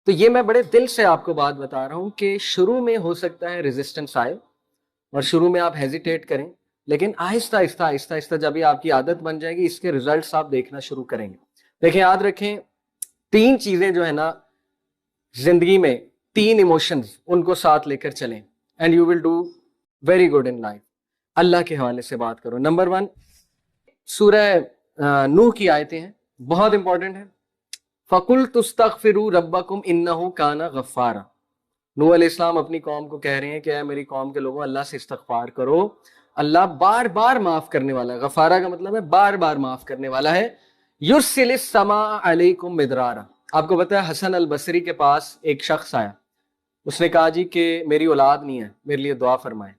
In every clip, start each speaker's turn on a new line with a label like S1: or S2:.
S1: تو یہ میں بڑے دل سے آپ کو بات بتا رہا ہوں کہ شروع میں ہو سکتا ہے ریزسٹنس آئے اور شروع میں آپ ہیزیٹیٹ کریں، لیکن آہستہ آہستہ آہستہ آہستہ جب یہ آپ کی عادت بن جائے گی، اس کے ریزلٹس آپ دیکھنا شروع کریں گے۔ دیکھیں، یاد رکھیں، تین چیزیں جو ہے نا زندگی میں، تین ایموشنز، ان کو ساتھ لے کر چلیں and you will do very good in life. Allah کے حوالے سے بات کرو۔ نمبر 1 سورہ نوح کی آیتیں ہیں، بہت امپورٹنٹ ہے۔ فَقُلْتُ اسْتَغْفِرُوا رَبَّكُمْ إِنَّهُ كَانَ غَفَّارًا۔ نوح علیہ السلام اپنی قوم کو کہہ رہے ہیں کہ اے میری قوم کے لوگوں، اللہ سے استغفار کرو، اللہ بار بار معاف کرنے والا ہے۔ غفارہ کا مطلب ہے بار بار معاف کرنے والا ہے۔ یرسل السماء علیکم مدرارا۔ آپ کو پتا ہے حسن البصری کے پاس ایک شخص آیا، اس نے کہا جی کہ میری اولاد نہیں ہے، میرے لیے دعا فرمائیں۔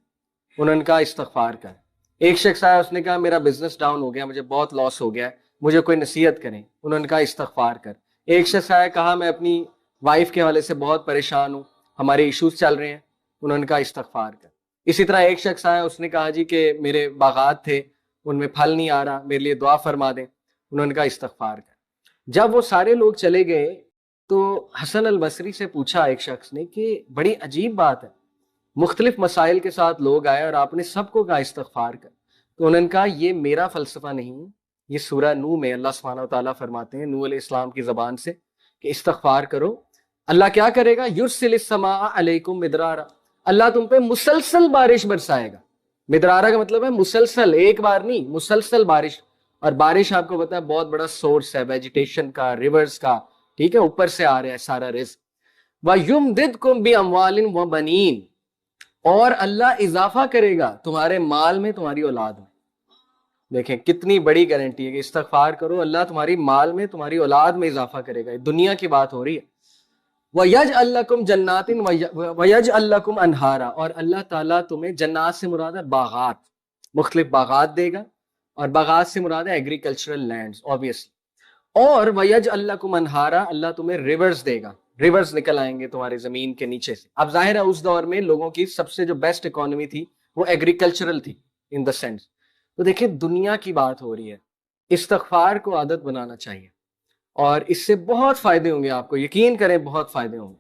S1: انہوں نے کہا استغفار کر۔ ایک شخص آیا، اس نے کہا میرا بزنس ڈاؤن ہو گیا، مجھے بہت لاس ہو گیا ہے، مجھے کوئی نصیحت کریں۔ انہوں نے کہا استغفار کر۔ ایک شخص آیا، کہا میں اپنی وائف کے حوالے سے بہت پریشان ہوں، ہمارے ایشوز چل رہے ہیں۔ انہوں نے کہا استغفار کر۔ اسی طرح ایک شخص آیا، اس نے کہا جی کہ میرے باغات تھے، ان میں پھل نہیں آ رہا، میرے لیے دعا فرما دیں۔ انہوں نے کہا استغفار کر۔ جب وہ سارے لوگ چلے گئے تو حسن البصری سے پوچھا ایک شخص نے کہ بڑی عجیب بات ہے، مختلف مسائل کے ساتھ لوگ آئے اور آپ نے سب کو کہا استغفار کر۔ تو انہوں نے کہا یہ میرا فلسفہ نہیں، یہ سورہ نوح میں اللہ سبحانہ و تعالیٰ فرماتے ہیں نوح علیہ السلام کی زبان سے کہ استغفار کرو۔ اللہ کیا کرے گا؟ یرسل السماء علیکم مدرارا، اللہ تم پہ مسلسل بارش برسائے گا۔ مدرارا کا مطلب ہے مسلسل، ایک بار نہیں، مسلسل بارش۔ اور بارش آپ کو پتا ہے بہت بڑا سورس ہے ویجیٹیشن کا، ریورز کا، ٹھیک ہے، اوپر سے آ رہا ہے سارا رزق۔ وَيُمْدِدْكُمْ بِأَمْوَالٍ وَبَنِينَ، اور اللہ اضافہ کرے گا تمہارے مال میں، تمہاری اولاد میں۔ دیکھیں کتنی بڑی گارنٹی ہے کہ استغفار کرو، اللہ تمہاری مال میں، تمہاری اولاد میں اضافہ کرے گا۔ دنیا کی بات ہو رہی ہے۔ وَيَجْعَلْ لَكُمْ جَنَّاتٍ وَيَجْعَلْ لَكُمْ أَنْهَارًا، اور اللہ تعالیٰ تمہیں، جنات سے مراد ہے باغات، مختلف باغات دے گا، اور باغات سے مراد ہے ایگریکلچرل لینڈز obviously۔ اور وَيَجْعَلْ لَكُمْ أَنْهَارًا، اللہ تمہیں ریورز دے گا، ریورز نکل آئیں گے تمہاری زمین کے نیچے سے۔ اب ظاہر ہے اس دور میں لوگوں کی سب سے جو بیسٹ اکانومی تھی وہ ایگریکلچرل تھی ان دا سینس۔ تو دیکھیں دنیا کی بات ہو رہی ہے، استغفار کو عادت بنانا چاہیے، اور اس سے بہت فائدے ہوں گے آپ کو، یقین کریں بہت فائدے ہوں گے۔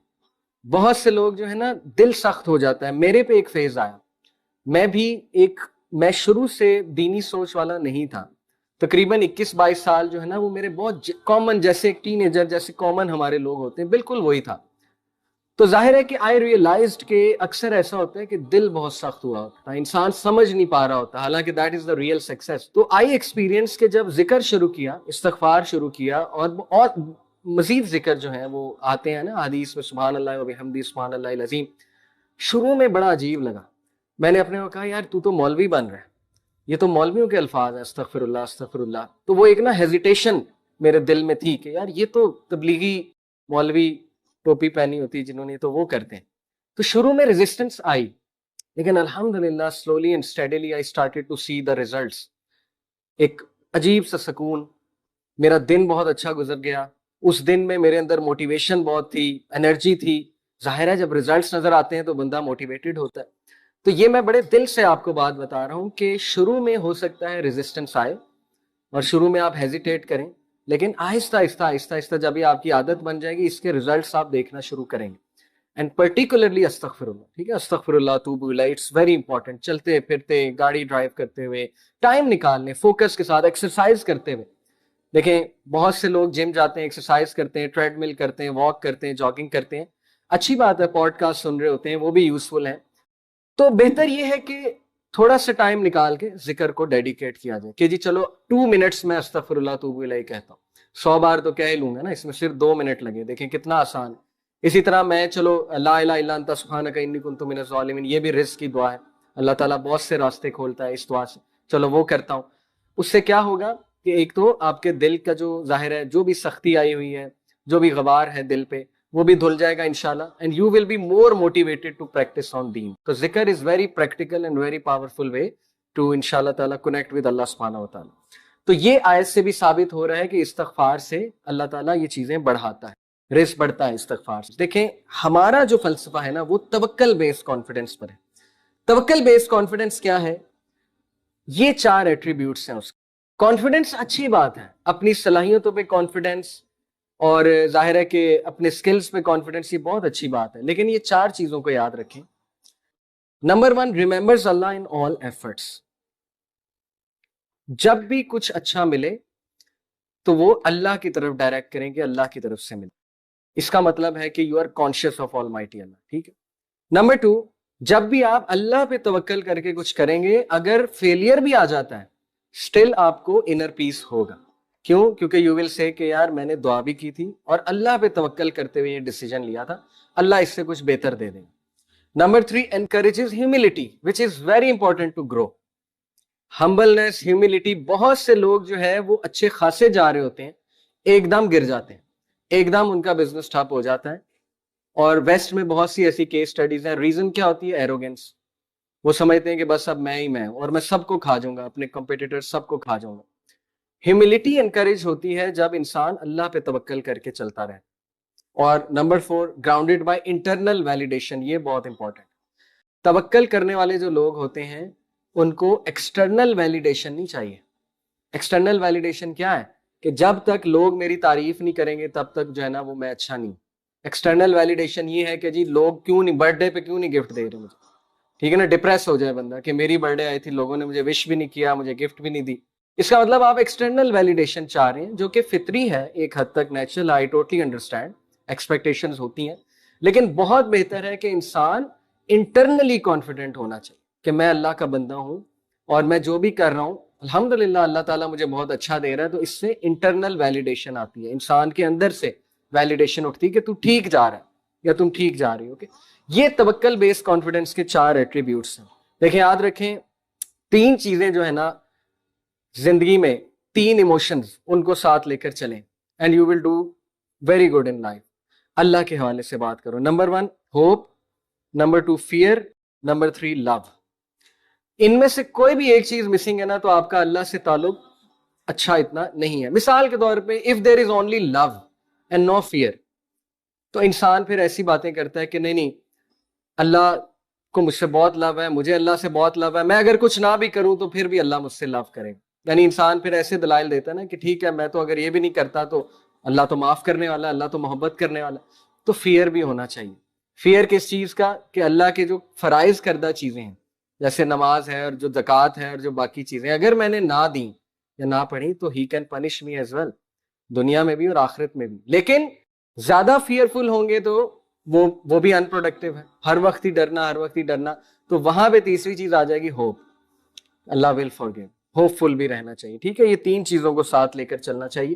S1: بہت سے لوگ جو ہے نا دل سخت ہو جاتا ہے۔ میرے پہ ایک فیز آیا، میں شروع سے دینی سوچ والا نہیں تھا، تقریباً 21-22 سال جو ہے نا وہ میرے بہت کامن، جیسے ایک ٹین ایجر جیسے کامن ہمارے لوگ ہوتے ہیں، بالکل وہی تھا۔ تو ظاہر ہے کہ آئی ریئلائزڈ کہ اکثر ایسا ہوتا ہے کہ دل بہت سخت ہوا ہوتا ہے، انسان سمجھ نہیں پا رہا ہوتا، حالانکہ that is the real success. تو آئی ایکسپیرینس کہ جب ذکر شروع کیا، استغفار شروع کیا، اور مزید ذکر جو ہیں وہ آتے ہیں نا حدیث میں، سبحان اللہ و بحمدہ سبحان اللہ العظیم، شروع میں بڑا عجیب لگا۔ میں نے اپنے کو کہا یار تو مولوی بن رہا ہے، یہ تو مولویوں کے الفاظ ہیں، استغفر اللہ استغفر اللہ۔ تو وہ ایک نا ہیزیٹیشن میرے دل میں تھی کہ یار یہ تو تبلیغی مولوی ٹوپی پہنی ہوتی جنہوں نے، تو وہ کرتے ہیں۔ تو شروع میں ریزسٹنس آئی، لیکن الحمدللہ slowly and steadily I started to see the results. ایک عجیب سا سکون، میرا دن بہت اچھا گزر گیا۔ اس دن میں میرے اندر موٹیویشن بہت تھی، انرجی تھی۔ ظاہر ہے جب ریزلٹس نظر آتے ہیں تو بندہ موٹیویٹڈ ہوتا ہے۔ تو یہ میں بڑے دل سے آپ کو بات بتا رہا ہوں کہ شروع میں ہو سکتا ہے ریزسٹنس آئے اور شروع میں آپ ہیزیٹیٹ کریں، لیکن آہستہ آہستہ آہستہ آہستہ جب یہ آپ کی عادت بن جائے گی، اس کے ریزلٹس آپ دیکھنا شروع کریں گے۔ اینڈ پرٹیکولرلی استغفر اللہ، ٹھیک ہے، استغفر اللہ توب الیہ، اٹس ویری امپورٹنٹ۔ چلتے پھرتے، گاڑی ڈرائیو کرتے ہوئے، ٹائم نکالنے، فوکس کے ساتھ، ایکسرسائز کرتے ہوئے۔ دیکھیں بہت سے لوگ جم جاتے ہیں، ایکسرسائز کرتے ہیں، ٹریڈ مل کرتے ہیں، واک کرتے ہیں، جاگنگ کرتے ہیں، اچھی بات ہے، پوڈ کاسٹ سن رہے ہوتے ہیں، وہ بھی یوزفل ہیں۔ تو بہتر یہ ہے کہ تھوڑا سا ٹائم نکال کے ذکر کو ڈیڈیکیٹ کیا جائے کہ جی چلو 2 منٹس میں استغفر اللہ توب الیہ کہتا ہوں۔ 100 بار تو کہہ ہی لوں گا نا، اس میں صرف 2 منٹ لگے، دیکھیں کتنا آسان ہے۔ اسی طرح میں چلو لا الہ الا انت سبحانک انی کنت من الظالمین، یہ بھی رزق کی دعا ہے، اللہ تعالیٰ بہت سے راستے کھولتا ہے اس دعا سے، چلو وہ کرتا ہوں۔ اس سے کیا ہوگا کہ ایک تو آپ کے دل کا جو ظاہر ہے، جو بھی سختی آئی ہوئی ہے، جو بھی غبار ہے دل پہ، وہ بھی دھل جائے گا انشاءاللہ، and you will be more motivated to practice on them. تو ذکر is very practical and very powerful way to انشاءاللہ تعالیٰ کنیکٹ ود اللہ سبحانہ و تعالیٰ۔ تو یہ آیت سے بھی ثابت ہو رہا ہے کہ استغفار سے اللہ تعالیٰ یہ چیزیں بڑھاتا ہے، رزق بڑھتا ہے استغفار سے۔ دیکھیں ہمارا جو فلسفہ ہے نا وہ توکل بیسڈ کانفیڈنس پر ہے۔ توکل بیسڈ کانفیڈنس کیا ہے؟ یہ 4 ایٹریبیوٹس ہیں اس کے۔ کانفیڈنس اچھی بات ہے، اپنی صلاحیتوں پہ کانفیڈنس، اور ظاہر ہے کہ اپنے سکلز پہ کانفیڈنس، یہ بہت اچھی بات ہے، لیکن یہ 4 چیزوں کو یاد رکھیں. نمبر 1، ریمبرز اللہ ان آل ایفرٹس. جب بھی کچھ اچھا ملے تو وہ اللہ کی طرف ڈائریکٹ کریں کہ اللہ کی طرف سے ملے. اس کا مطلب ہے کہ you are conscious of almighty Allah. ٹھیک ہے. نمبر 2، جب بھی آپ اللہ پہ توکل کر کے کچھ کریں گے، اگر فیلئر بھی آ جاتا ہے اسٹل آپ کو انر پیس ہوگا. کیوں؟ کیونکہ یو ول سے کہ یار میں نے دعا بھی کی تھی اور اللہ پہ توکل کرتے ہوئے یہ ڈیسیجن لیا تھا، اللہ اس سے کچھ بہتر دے دیں. Number 3، encourages humility which is very important to grow. Humbleness, humility. بہت سے لوگ جو ہے وہ اچھے خاصے جا رہے ہوتے ہیں، ایک دم گر جاتے ہیں، ایک دم ان کا بزنس ٹھپ ہو جاتا ہے. اور ویسٹ میں بہت سی ایسی کیس سٹڈیز ہیں. ریزن کیا ہوتی ہے؟ ایروگینس. وہ سمجھتے ہیں کہ بس اب میں ہی میں ہوں اور میں سب کو کھا جاؤں گا، اپنے کمپیٹیٹر سب کو کھا جاؤں گا. ہیوملٹی انکریج ہوتی ہے جب انسان اللہ پہ توکل کر کے چلتا رہے. اور number 4، grounded by internal validation. یہ بہت امپورٹنٹ. توکل کرنے والے جو لوگ ہوتے ہیں ان کو ایکسٹرنل ویلیڈیشن نہیں چاہیے. ایکسٹرنل ویلیڈیشن کیا ہے؟ کہ جب تک لوگ میری تعریف نہیں کریں گے تب تک جو ہے نا وہ میں اچھا نہیں. ایکسٹرنل ویلیڈیشن یہ ہے کہ جی لوگ کیوں نہیں، برتھ ڈے پہ کیوں نہیں گفٹ دے رہے مجھے. ٹھیک ہے نا، ڈپریس ہو جائے بندہ کہ میری برتھ ڈے آئی تھی، لوگوں نے مجھے وش بھی نہیں کیا، مجھے گفٹ بھی نہیں دی. اس کا مطلب آپ ایکسٹرنل ویلیڈیشن چاہ رہے ہیں، جو کہ فطری ہے ایک حد تک، natural. I totally understand, expectations ہوتی ہیں، لیکن بہت بہتر ہے کہ انسان انٹرنلی کانفیڈنٹ ہونا چاہیے کہ میں اللہ کا بندہ ہوں اور میں جو بھی کر رہا ہوں الحمدللہ اللہ تعالیٰ مجھے بہت اچھا دے رہا ہے. تو اس سے انٹرنل ویلیڈیشن آتی ہے، انسان کے اندر سے ویلیڈیشن اٹھتی ہے کہ تو ٹھیک جا رہا ہے یا تم ٹھیک جا رہی ہو. یہ توکل بیس کانفیڈنس کے 4 ایٹریبیوٹس ہیں. دیکھیں یاد رکھیں، 3 چیزیں جو ہے نا زندگی میں، 3 ایموشنز، ان کو ساتھ لے کر چلیں and you will do very good in life. Allah کے حوالے سے بات کرو. Number 1 hope, number 2 fear, number 3 love. ان میں سے کوئی بھی ایک چیز مسنگ ہے نا تو آپ کا اللہ سے تعلق اچھا اتنا نہیں ہے. مثال کے طور پہ if there is only love and no fear، تو انسان پھر ایسی باتیں کرتا ہے کہ نہیں اللہ کو مجھ سے بہت لو ہے، مجھے اللہ سے بہت لو ہے، میں اگر کچھ نہ بھی کروں تو پھر بھی اللہ مجھ سے لو کرے. یعنی انسان پھر ایسے دلائل دیتا ہے نا کہ ٹھیک ہے میں تو اگر یہ بھی نہیں کرتا تو اللہ تو معاف کرنے والا، اللہ تو محبت کرنے والا. تو فیئر بھی ہونا چاہیے. فیئر کس چیز کا؟ کہ اللہ کے جو فرائض کردہ چیزیں ہیں جیسے نماز ہے اور جو زکوٰۃ ہے اور جو باقی چیزیں اگر میں نے نہ دیں یا نہ پڑھی تو ہی can punish me as well, دنیا میں بھی اور آخرت میں بھی. لیکن زیادہ فیئرفل ہوں گے تو وہ بھی انپروڈکٹیو ہے، ہر وقت ہی ڈرنا، ہر وقت ہی ڈرنا. تو وہاں پہ تیسری چیز آ جائے گی ہوپ. اللہ ول فارگیو، ہوپ فل بھی رہنا چاہیے. ٹھیک ہے، یہ 3 چیزوں کو ساتھ لے کر چلنا چاہیے.